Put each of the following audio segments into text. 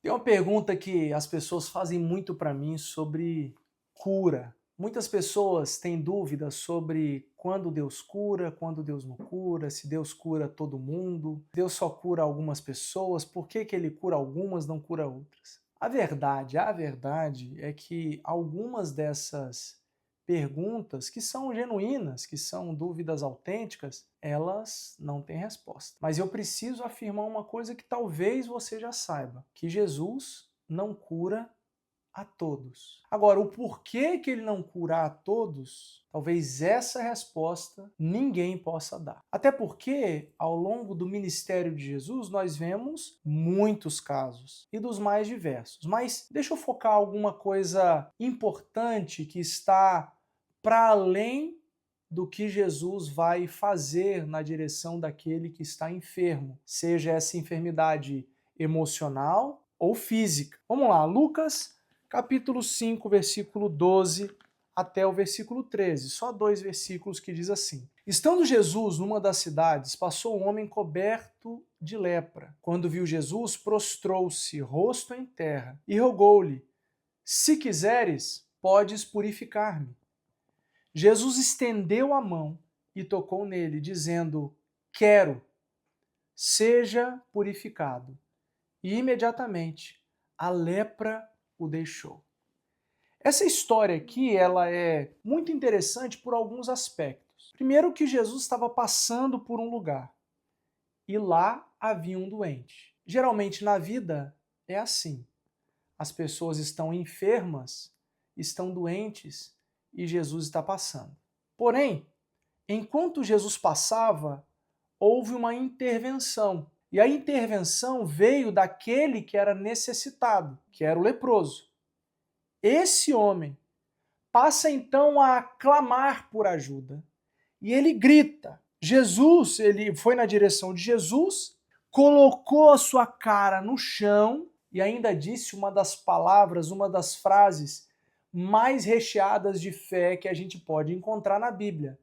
Tem uma pergunta que as pessoas fazem muito para mim sobre cura. Muitas pessoas têm dúvidas sobre quando Deus cura, quando Deus não cura, se Deus cura todo mundo, Deus só cura algumas pessoas, por que que ele cura algumas, não cura outras? A verdade é que algumas dessas perguntas, que são genuínas, que são dúvidas autênticas, elas não têm resposta. Mas eu preciso afirmar uma coisa que talvez você já saiba, que Jesus não cura a todos. Agora, o porquê que ele não cura a todos, talvez essa resposta ninguém possa dar. Até porque, ao longo do ministério de Jesus, nós vemos muitos casos e dos mais diversos. Mas deixa eu focar alguma coisa importante que está para além do que Jesus vai fazer na direção daquele que está enfermo, seja essa enfermidade emocional ou física. Vamos lá, Lucas capítulo 5, versículo 12 até o versículo 13. Só 2 versículos que diz assim: Estando Jesus numa das cidades, passou um homem coberto de lepra. Quando viu Jesus, prostrou-se, rosto em terra, e rogou-lhe: Se quiseres, podes purificar-me. Jesus estendeu a mão e tocou nele, dizendo: Quero, seja purificado. E imediatamente a lepra o deixou. Essa história aqui, ela é muito interessante por alguns aspectos. Primeiro que Jesus estava passando por um lugar e lá havia um doente. Geralmente na vida é assim. As pessoas estão enfermas, estão doentes e Jesus está passando. Porém, enquanto Jesus passava, houve uma intervenção. E a intervenção veio daquele que era necessitado, que era o leproso. Esse homem passa então a clamar por ajuda e ele grita. Jesus, ele foi na direção de Jesus, colocou a sua cara no chão e ainda disse uma das palavras, uma das frases mais recheadas de fé que a gente pode encontrar na Bíblia.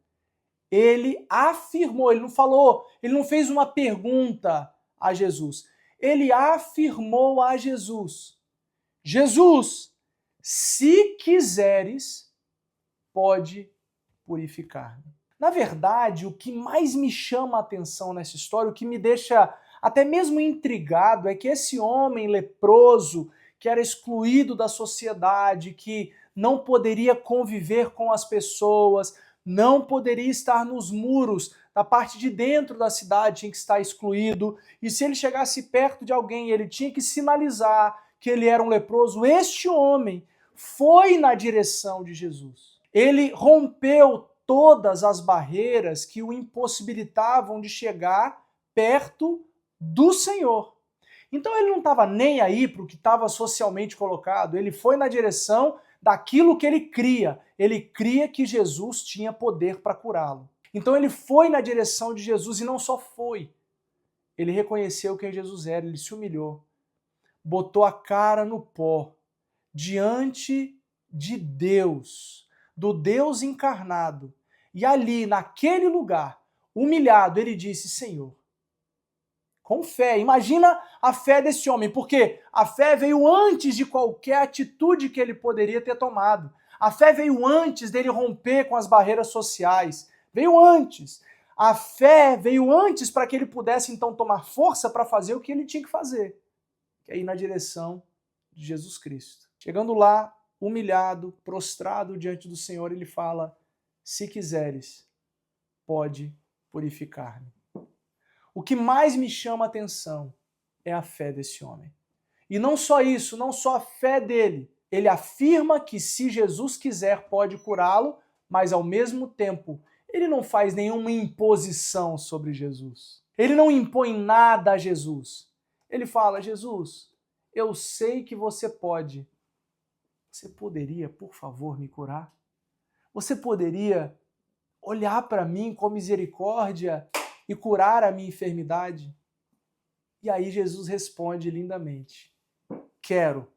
Ele afirmou, ele não falou, ele não fez uma pergunta a Jesus. Ele afirmou a Jesus: Jesus, se quiseres, pode purificar-me. Na verdade, o que mais me chama a atenção nessa história, o que me deixa até mesmo intrigado, é que esse homem leproso, que era excluído da sociedade, que não poderia conviver com as pessoas, não poderia estar nos muros da parte de dentro da cidade, tinha que estar excluído, e se ele chegasse perto de alguém, ele tinha que sinalizar que ele era um leproso. Este homem foi na direção de Jesus. Ele rompeu todas as barreiras que o impossibilitavam de chegar perto do Senhor. Então ele não estava nem aí para o que estava socialmente colocado, ele foi na direção daquilo que ele cria. Ele cria que Jesus tinha poder para curá-lo. Então ele foi na direção de Jesus e não só foi, ele reconheceu quem Jesus era, ele se humilhou, botou a cara no pó, diante de Deus, do Deus encarnado. E ali, naquele lugar, humilhado, ele disse: Senhor, com fé. Imagina a fé desse homem, porque a fé veio antes de qualquer atitude que ele poderia ter tomado. A fé veio antes dele romper com as barreiras sociais. Veio antes. A fé veio antes para que ele pudesse então tomar força para fazer o que ele tinha que fazer, que é ir na direção de Jesus Cristo. Chegando lá, humilhado, prostrado diante do Senhor, ele fala: se quiseres, pode purificar-me. O que mais me chama a atenção é a fé desse homem. E não só isso, não só a fé dele. Ele afirma que se Jesus quiser, pode curá-lo, mas ao mesmo tempo, ele não faz nenhuma imposição sobre Jesus. Ele não impõe nada a Jesus. Ele fala: Jesus, eu sei que você pode. Você poderia, por favor, me curar? Você poderia olhar para mim com misericórdia e curar a minha enfermidade? E aí Jesus responde lindamente: quero,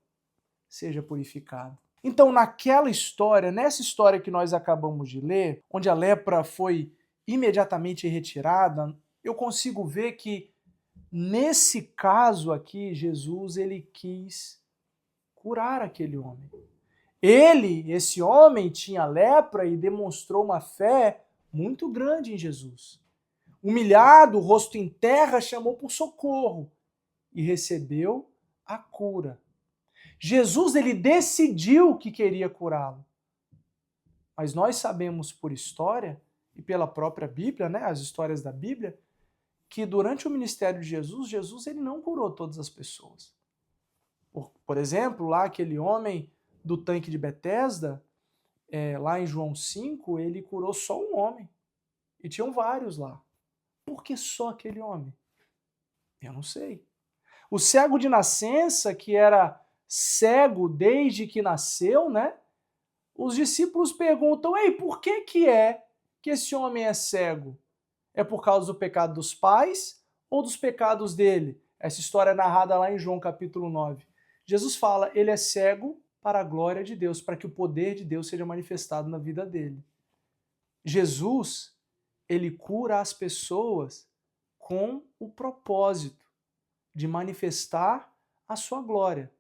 seja purificado. Então, naquela história, nessa história que nós acabamos de ler, onde a lepra foi imediatamente retirada, eu consigo ver que Nesse caso aqui, Jesus, ele quis curar aquele homem. Esse homem, tinha lepra e demonstrou uma fé muito grande em Jesus. Humilhado, rosto em terra, chamou por socorro e recebeu a cura. Jesus, ele decidiu que queria curá-lo. Mas nós sabemos por história e pela própria Bíblia, né, as histórias da Bíblia, que durante o ministério de Jesus, Jesus ele não curou todas as pessoas. Por exemplo, lá aquele homem do tanque de Betesda, lá em João 5, ele curou só um homem. E tinham vários lá. Por que só aquele homem? Eu não sei. O cego de nascença, que era cego desde que nasceu, né? Os discípulos perguntam: ei, por que é que esse homem é cego? É por causa do pecado dos pais ou dos pecados dele? Essa história é narrada lá em João capítulo 9. Jesus fala: ele é cego para a glória de Deus, para que o poder de Deus seja manifestado na vida dele. Jesus, ele cura as pessoas com o propósito de manifestar a sua glória.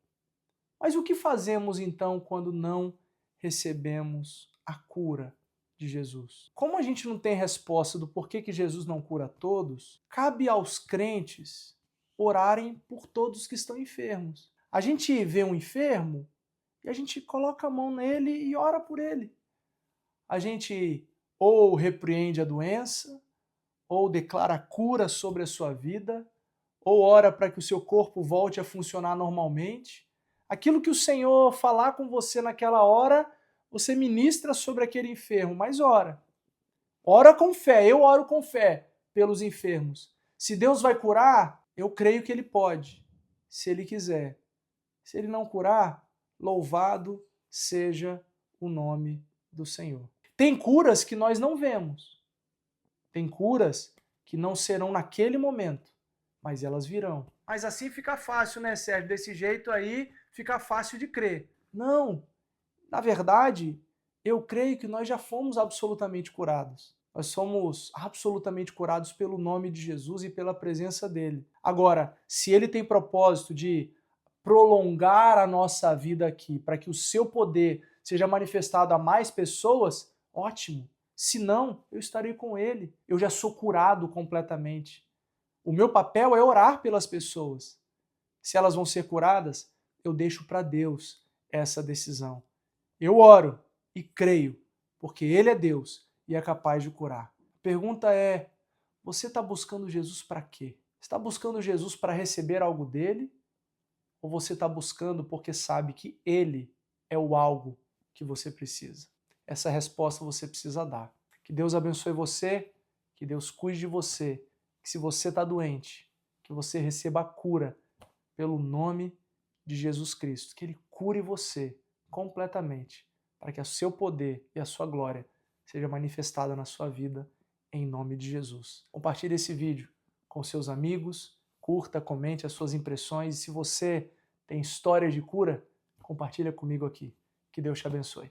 Mas o que fazemos então quando não recebemos a cura de Jesus? Como a gente não tem resposta do porquê que Jesus não cura todos, cabe aos crentes orarem por todos que estão enfermos. A gente vê um enfermo e a gente coloca a mão nele e ora por ele. A gente ou repreende a doença, ou declara cura sobre a sua vida, ou ora para que o seu corpo volte a funcionar normalmente. Aquilo que o Senhor falar com você naquela hora, você ministra sobre aquele enfermo, mas ora. Ora com fé, eu oro com fé pelos enfermos. Se Deus vai curar, eu creio que Ele pode, se Ele quiser. Se Ele não curar, louvado seja o nome do Senhor. Tem curas que nós não vemos. Tem curas que não serão naquele momento, mas elas virão. Mas assim fica fácil, né, Sérgio? Desse jeito aí fica fácil de crer. Não. Na verdade, eu creio que nós já fomos absolutamente curados. Nós somos absolutamente curados pelo nome de Jesus e pela presença dele. Agora, se ele tem propósito de prolongar a nossa vida aqui, para que o seu poder seja manifestado a mais pessoas, ótimo. Se não, eu estarei com ele. Eu já sou curado completamente. O meu papel é orar pelas pessoas. Se elas vão ser curadas, eu deixo para Deus essa decisão. Eu oro e creio, porque Ele é Deus e é capaz de curar. A pergunta é: você está buscando Jesus para quê? Está buscando Jesus para receber algo dele? Ou você está buscando porque sabe que Ele é o algo que você precisa? Essa resposta você precisa dar. Que Deus abençoe você, que Deus cuide de você, que se você está doente, que você receba a cura pelo nome de Jesus Cristo, que Ele cure você completamente, para que o seu poder e a sua glória seja manifestada na sua vida, em nome de Jesus. Compartilhe esse vídeo com seus amigos, curta, comente as suas impressões, e se você tem histórias de cura, compartilha comigo aqui. Que Deus te abençoe.